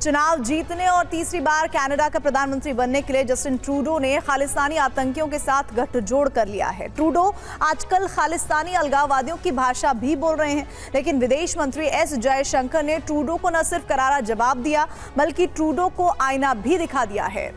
चुनाव जीतने और तीसरी बार कनाडा का प्रधानमंत्री बनने के लिए जस्टिन ट्रूडो ने खालिस्तानी आतंकियों के साथ गठजोड़ कर लिया है। ट्रूडो आजकल खालिस्तानी अलगाववादियों की भाषा भी बोल रहे हैं, लेकिन विदेश मंत्री एस जयशंकर ने ट्रूडो को न सिर्फ करारा जवाब दिया बल्कि ट्रूडो को आईना भी दिखा दिया है।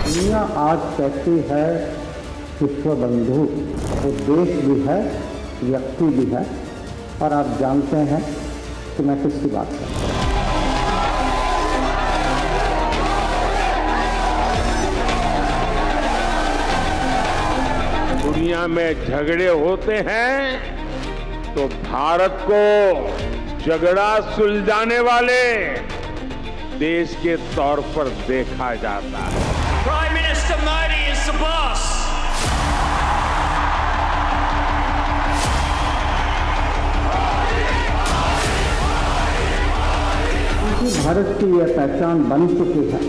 दुनिया आज कहती है विश्व बंधु, वो देश भी है, व्यक्ति भी है, और आप जानते हैं कि मैं किसकी बात कर रहा हूं। दुनिया में झगड़े होते हैं तो भारत को झगड़ा सुलझाने वाले देश के तौर पर देखा जाता है। Prime Minister Modi is the boss. Bharat की यह पहचान बन चुकी है।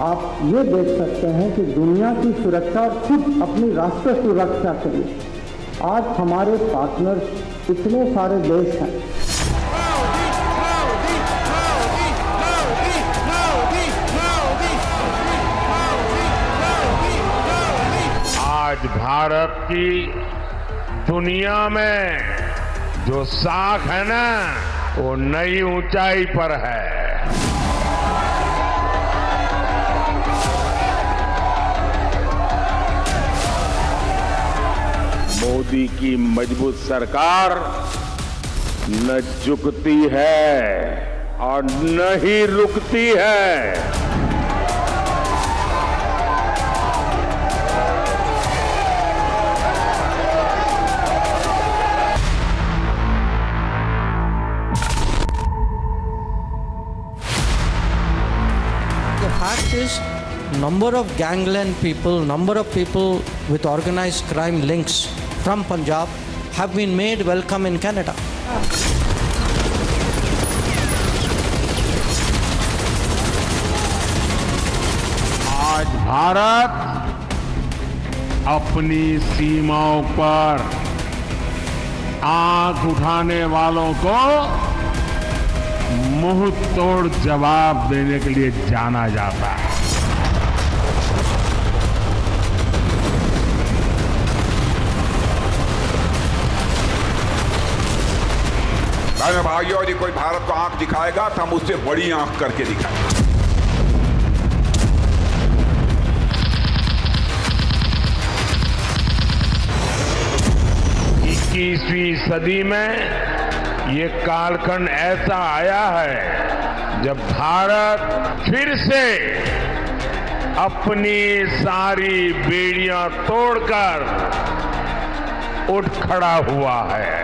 आप ये देख सकते हैं कि दुनिया की सुरक्षा और खुद अपनी राष्ट्र सुरक्षा के लिए आज हमारे पार्टनर्स इतने सारे देश हैं। आज भारत की दुनिया में जो साख है ना, वो नई ऊंचाई पर है। मोदी की मजबूत सरकार न झुकती है और न ही रुकती है। The fact is, number of gangland people, number of people with organized crime links from Punjab have been made welcome in Canada. आज भारत अपनी सीमाओं पर आंख उठाने वालों को मुंह तोड़ जवाब देने के लिए जाना जाता है। भाइयों, यदि कोई भारत को आंख दिखाएगा तो हम उससे बड़ी आंख करके दिखाएंगे। 21वीं सदी में ये कालखंड ऐसा आया है जब भारत फिर से अपनी सारी बेड़ियां तोड़कर उठ खड़ा हुआ है।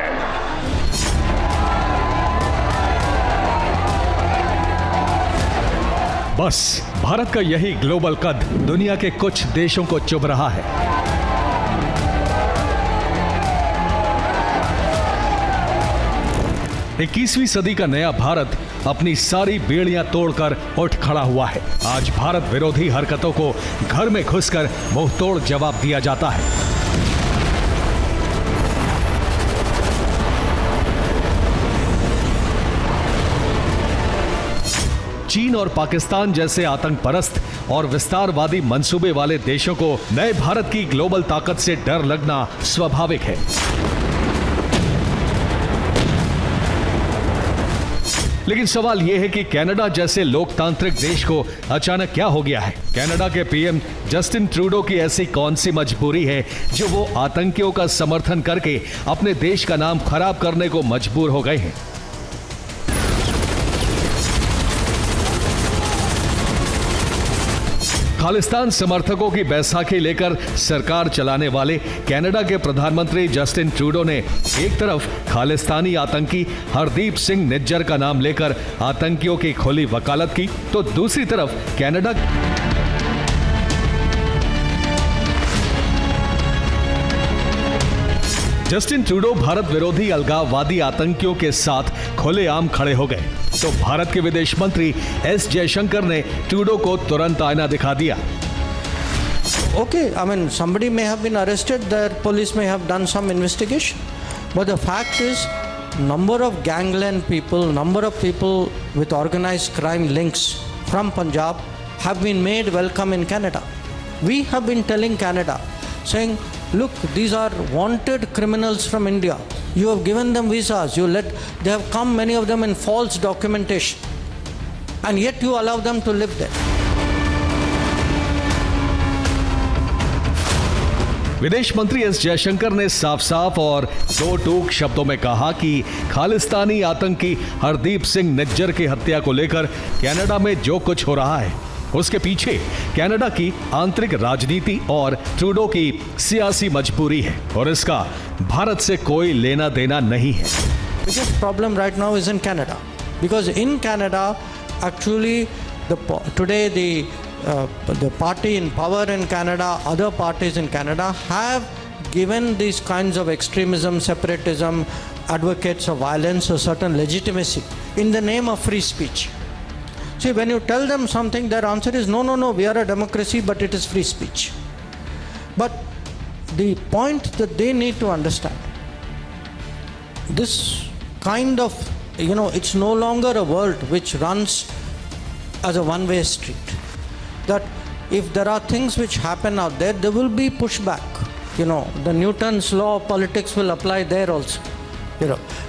बस भारत का यही ग्लोबल कद दुनिया के कुछ देशों को चुभ रहा है। इक्कीसवीं सदी का नया भारत अपनी सारी बेड़ियां तोड़कर उठ खड़ा हुआ है। आज भारत विरोधी हरकतों को घर में घुसकर मुंह तोड़ जवाब दिया जाता है। चीन और पाकिस्तान जैसे आतंक परस्त और विस्तारवादी मंसूबे वाले देशों को नए भारत की ग्लोबल ताकत से डर लगना स्वाभाविक है। लेकिन सवाल यह है कि कनाडा जैसे लोकतांत्रिक देश को अचानक क्या हो गया है? कनाडा के पीएम जस्टिन ट्रूडो की ऐसी कौन सी मजबूरी है जो वो आतंकियों का समर्थन करके अपने देश का नाम खराब करने को मजबूर हो गए हैं? खालिस्तान समर्थकों की बैसाखी लेकर सरकार चलाने वाले कनाडा के प्रधानमंत्री जस्टिन ट्रूडो ने एक तरफ खालिस्तानी आतंकी हरदीप सिंह निज्जर का नाम लेकर आतंकियों की खुली वकालत की, तो दूसरी तरफ कनाडा जस्टिन ट्रूडो भारत विरोधी अलगाववादी आतंकियों के साथ खुलेआम खड़े हो गए तो भारत के विदेश मंत्री एस जयशंकर ने ट्रूडो को तुरंत आईना दिखा दिया। Okay, I mean, somebody may have been arrested, the police may have done some investigation. But the fact is, number of gangland people, number of people with organized crime links from Punjab have been made welcome in Canada. We have been telling Canada, saying, look, these are wanted criminals from India. You have given them visas, they have come, many of them in false documentation. And yet you allow them to live there. विदेश मंत्री S Jaishankar ने साफ साफ और दो टूक शब्दों में कहा कि खालिस्तानी आतंकी हरदीप सिंह निज्जर की हत्या को लेकर कनाडा में जो कुछ हो रहा है उसके पीछे कनाडा की आंतरिक राजनीति और ट्रूडो की सियासी मजबूरी है और इसका भारत से कोई लेना देना नहीं है। Biggest problem right now is in Canada, because in Canada, actually, today the party in power in Canada, other parties in Canada have given these kinds of extremism, separatism, advocates of violence a certain legitimacy in the name of free speech. See, when you tell them something, their answer is no, we are a democracy, but it is free speech. But the point that they need to understand, this kind of, it's no longer a world which runs as a one-way street. That if there are things which happen out there, there will be pushback. The Newton's law of politics will apply there also.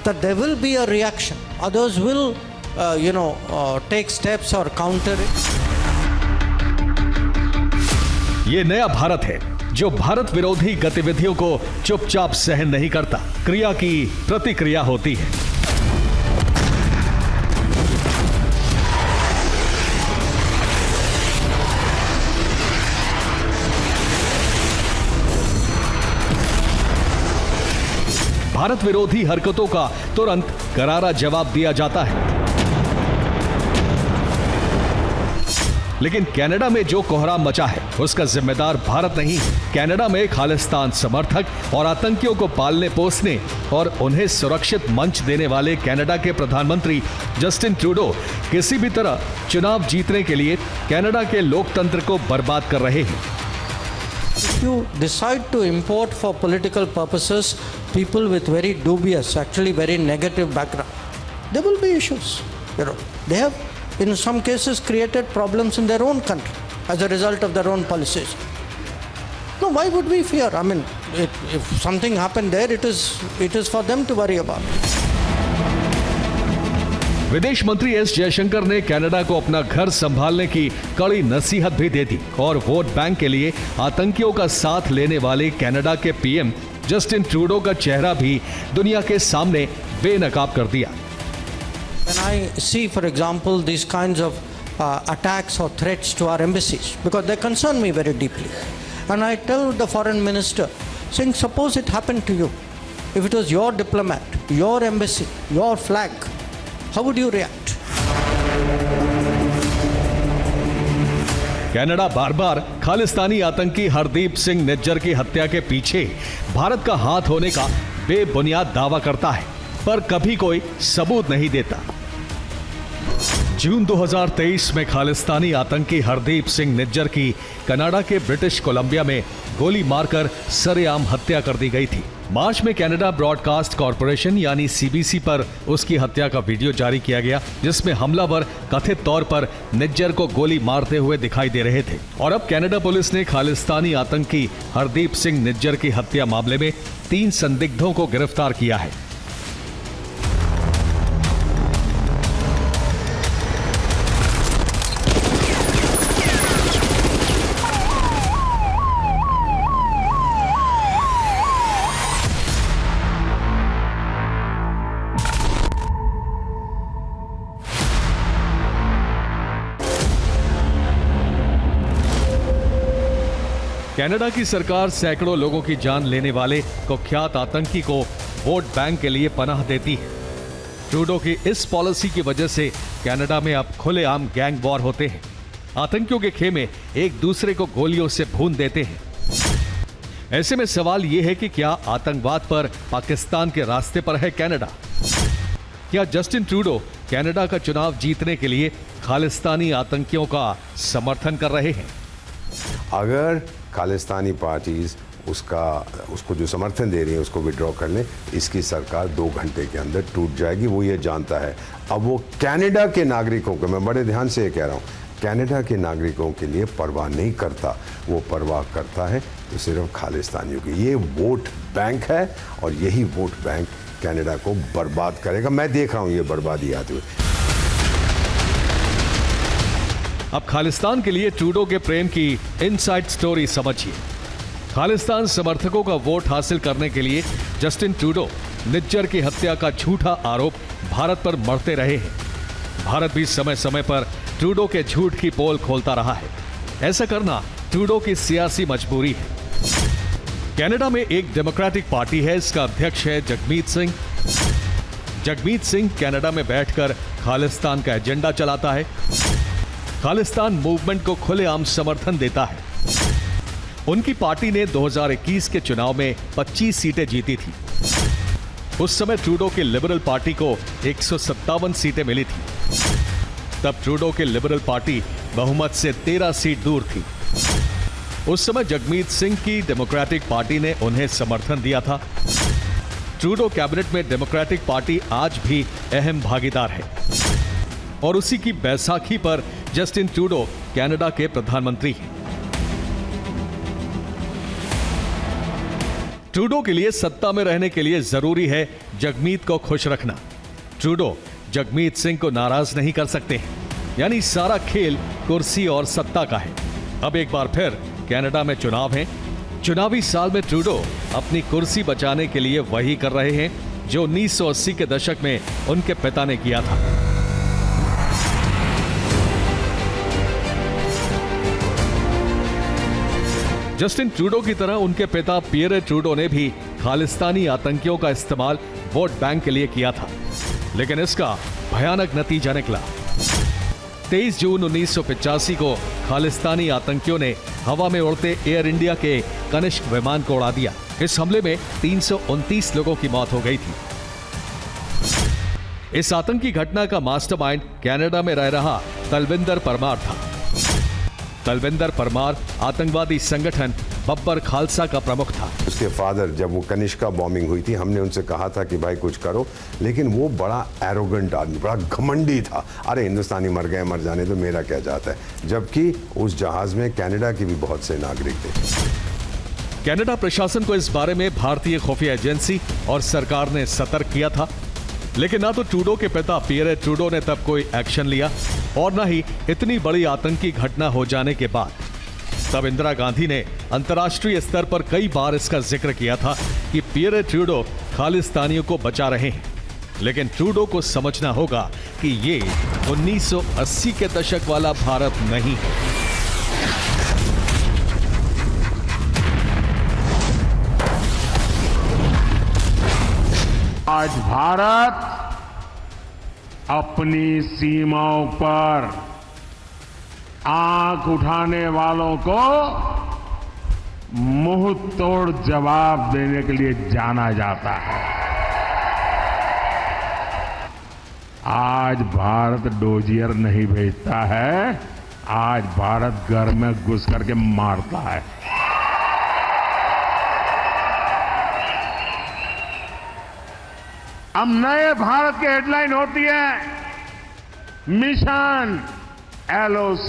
That there will be a reaction. Others will, take steps or counter it. ये नया भारत है जो भारत विरोधी गतिविधियों को चुपचाप सहन नहीं करता, क्रिया की प्रतिक्रिया होती है। भारत विरोधी हरकतों का तुरंत करारा जवाब दिया जाता है। लेकिन कनाडा में जो कोहराम मचा है उसका जिम्मेदार भारत नहीं। कनाडा में खालिस्तान समर्थक और आतंकियों को पालने पोसने और उन्हें सुरक्षित मंच देने वाले कनाडा के प्रधानमंत्री जस्टिन ट्रूडो किसी भी तरह चुनाव जीतने के लिए कनाडा के लोकतंत्र को बर्बाद कर रहे हैं। If you decide to import for political purposes people with very dubious, actually very negative background, there will be issues. They have, in some cases, created problems in their own country as a result of their own policies. No, why would we fear? I mean, if something happened there, it is for them to worry about. विदेश मंत्री S Jaishankar ने Canada को अपना घर संभालने की कड़ी नसीहत भी दे दी और वोट बैंक के लिए आतंकियों का साथ लेने वाले कनाडा के पीएम जस्टिन ट्रूडो का चेहरा भी दुनिया के सामने बेनकाब कर दिया। When I see, for example, these kinds of attacks or threats to our embassies, because they concern me very deeply, and I tell the foreign minister, saying, suppose it happened to you, if it was your diplomat, your embassy, your flag, how would you react? Canada बार बार खालिस्तानी आतंकी हरदीप सिंह निज्जर की हत्या के पीछे भारत का हाथ होने का बेबुनियाद दावा करता है, पर कभी कोई सबूत नहीं देता। जून 2023 में खालिस्तानी आतंकी हरदीप सिंह निज्जर की कनाडा के ब्रिटिश कोलंबिया में गोली मारकर सरेआम हत्या कर दी गई थी। मार्च में कनाडा ब्रॉडकास्ट कॉरपोरेशन यानी सीबीसी पर उसकी हत्या का वीडियो जारी किया गया, जिसमें हमलावर कथित तौर पर निज्जर को गोली मारते हुए दिखाई दे रहे थे। और अब कनाडा पुलिस ने खालिस्तानी आतंकी हरदीप सिंह निज्जर की हत्या मामले में 3 संदिग्धों को गिरफ्तार किया है। कनाडा की सरकार सैकड़ों लोगों की जान लेने वाले कुख्यात आतंकी को वोट बैंक के लिए पनाह देती है। ट्रूडो की इस पॉलिसी की वजह से कनाडा में अब खुलेआम गैंग वॉर होते हैं। आतंकियों के खेमे एक दूसरे को गोलियों से भून देते हैं। ऐसे में सवाल यह है कि क्या आतंकवाद पर पाकिस्तान के रास्ते पर है कनाडा? क्या जस्टिन ट्रूडो कनाडा का चुनाव जीतने के लिए खालिस्तानी आतंकियों का समर्थन कर रहे हैं? अगर खालिस्तानी पार्टीज उसको जो समर्थन दे रही है उसको विड्रॉ कर लें, इसकी सरकार 2 घंटे के अंदर टूट जाएगी। वो ये जानता है। अब वो कनाडा के नागरिकों को, मैं बड़े ध्यान से ये कह रहा हूँ, कनाडा के नागरिकों के लिए परवाह नहीं करता। वो परवाह करता है तो सिर्फ खालिस्तानियों की। ये वोट बैंक है और यही वोट बैंक कनाडा को बर्बाद करेगा। मैं देख रहा हूँ ये बर्बादी आते हुए। अब खालिस्तान के लिए ट्रूडो के प्रेम की इनसाइड स्टोरी समझिए। खालिस्तान समर्थकों का वोट हासिल करने के लिए जस्टिन ट्रूडो निज्जर की हत्या का झूठा आरोप भारत पर मढ़ते रहे हैं। भारत भी समय समय पर ट्रूडो के झूठ की पोल खोलता रहा है। ऐसा करना ट्रूडो की सियासी मजबूरी है। कनाडा में एक डेमोक्रेटिक पार्टी है, इसका अध्यक्ष है जगमीत सिंह। जगमीत सिंह कनाडा में बैठकर खालिस्तान का एजेंडा चलाता है, खालिस्तान मूवमेंट को खुलेआम समर्थन देता है। उनकी पार्टी ने 2021 के चुनाव में 25 सीटें जीती थी। उस समय ट्रूडो की लिबरल पार्टी को 157 सीटें मिली थी। तब ट्रूडो के लिबरल पार्टी बहुमत से 13 सीट दूर थी। उस समय जगमीत सिंह की डेमोक्रेटिक पार्टी ने उन्हें समर्थन दिया था। ट्रूडो कैबिनेट में डेमोक्रेटिक पार्टी आज भी अहम भागीदार है और उसी की बैसाखी पर जस्टिन ट्रूडो कनाडा के प्रधानमंत्री हैं। ट्रूडो के लिए सत्ता में रहने के लिए जरूरी है जगमीत को खुश रखना। ट्रूडो जगमीत सिंह को नाराज नहीं कर सकते हैं, यानी सारा खेल कुर्सी और सत्ता का है। अब एक बार फिर कनाडा में चुनाव हैं। चुनावी साल में ट्रूडो अपनी कुर्सी बचाने के लिए वही कर रहे हैं जो 1980 के दशक में उनके पिता ने किया था। जस्टिन ट्रूडो की तरह उनके पिता पियरे ट्रूडो ने भी खालिस्तानी आतंकियों का इस्तेमाल वोट बैंक के लिए किया था, लेकिन इसका भयानक नतीजा निकला। 23 जून 1985 को खालिस्तानी आतंकियों ने हवा में उड़ते एयर इंडिया के कनिष्क विमान को उड़ा दिया। इस हमले में 329 लोगों की मौत हो गई थी। इस आतंकी घटना का मास्टरमाइंड कनाडा में रह रहा तलविंदर परमार था। तलविंदर परमार आतंकवादी संगठन बब्बर खालसा का प्रमुख था। उसके फादर, जब वो कनिष्का बॉम्बिंग हुई थी, हमने उनसे कहा था कि भाई कुछ करो, लेकिन वो बड़ा एरोगेंट आदमी, बड़ा घमंडी था। अरे हिंदुस्तानी मर गए, मर जाने तो मेरा क्या जाता है। जबकि उस जहाज में कनाडा के भी बहुत से नागरिक थे। कनाडा प्रशासन को इस बारे में भारतीय खुफिया एजेंसी और सरकार ने सतर्क किया था, लेकिन ना तो ट्रूडो के पिता पियरे ट्रूडो ने तब कोई एक्शन लिया और ना ही इतनी बड़ी आतंकी घटना हो जाने के बाद। तब इंदिरा गांधी ने अंतर्राष्ट्रीय स्तर पर कई बार इसका जिक्र किया था कि पियरे ट्रूडो खालिस्तानियों को बचा रहे हैं, लेकिन ट्रूडो को समझना होगा कि ये 1980 के दशक वाला भारत नहीं है। आज भारत अपनी सीमाओं पर आंख उठाने वालों को मुंह तोड़ जवाब देने के लिए जाना जाता है। आज भारत डोजियर नहीं भेजता है, आज भारत घर में घुस करके मारता है। अब नए भारत की हेडलाइन होती है मिशन LOC,